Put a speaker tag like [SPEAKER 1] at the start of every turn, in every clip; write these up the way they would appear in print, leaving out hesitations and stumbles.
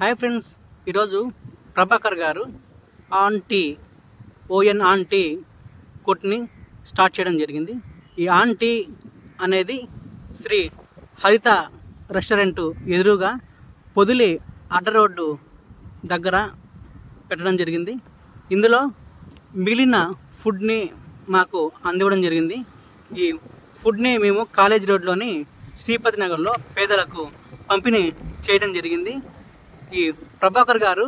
[SPEAKER 1] Hi friends, ఈరోజు ప్రభాకర్ గారు aunty aunty కొట్టుని start చేయడం జరిగింది. ఈ ఆంటీ అనేది శ్రీ హరిత రెస్టారెంట్ ఎదురుగా పొదిలి అడ్డ రోడ్డు దగ్గర పెట్టడం జరిగింది. ఇందులో మిగిలిన ఫుడ్ని మాకు అందివ్వడం జరిగింది. ఈ ఫుడ్ని మేము కాలేజ్ రోడ్లోని శ్రీపతి నగర్లో పేదలకు పంపిణీ చేయడం జరిగింది. ఈ ప్రభాకర్ గారు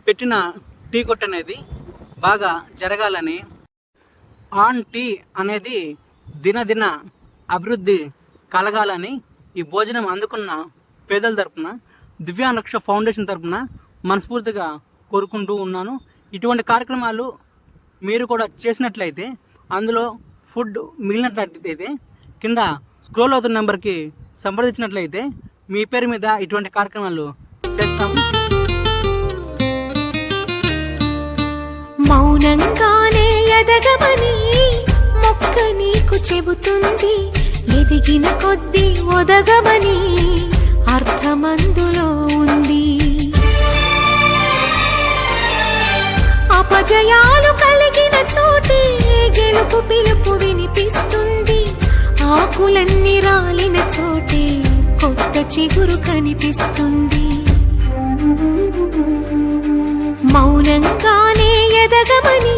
[SPEAKER 1] పెట్టిన టీ కొట్టు అనేది బాగా జరగాలని, ఆంటీ అనేది దినదిన అభివృద్ధి కలగాలని ఈ భోజనం అందుకున్న పేదల తరపున, దివ్యాంగరక్ష ఫౌండేషన్ తరపున మనస్ఫూర్తిగా కోరుకుంటూ ఉన్నాను. ఇటువంటి కార్యక్రమాలు మీరు కూడా చేసినట్లయితే, అందులో ఫుడ్ మిగిలినట్లయితే కింద స్క్రోల్ అవుతున్న నెంబర్కి సంప్రదించినట్లయితే మీ పేరు మీద ఇటువంటి కార్యక్రమాలు చేస్తాము.
[SPEAKER 2] మౌనంగానే ఎదగమని మొక్క నీకు చెబుతుంది, ఎదిగిన కొద్దీ ఒదగమని అర్థమందులో ఉంది. అపజయాలు కలిగిన చోటే గెలుపు పిలుపు వినిపిస్తుంది, ఆకులన్నీ రాలిన చోటే కొత్త చిగురు కనిపిస్తుంది. మౌనంగానే ఎదగమని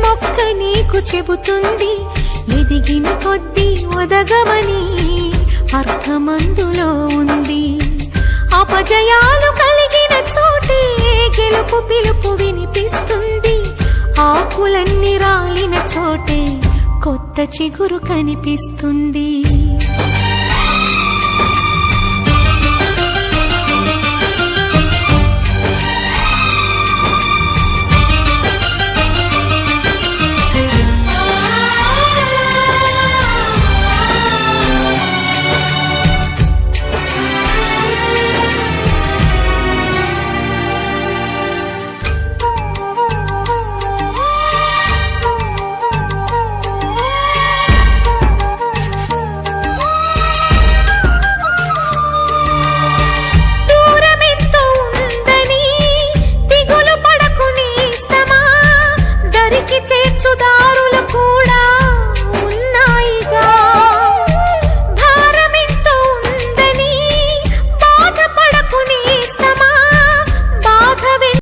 [SPEAKER 2] మొక్క నీకు చెబుతుంది, ఎదిగిన కొద్దీ ఒదగమని అర్థమందులో ఉంది. అపజయాలు కలిగిన చోటే గెలుపు పిలుపు వినిపిస్తుంది, ఆకులన్నీ రాలిన చోటే కొత్త చిగురు కనిపిస్తుంది.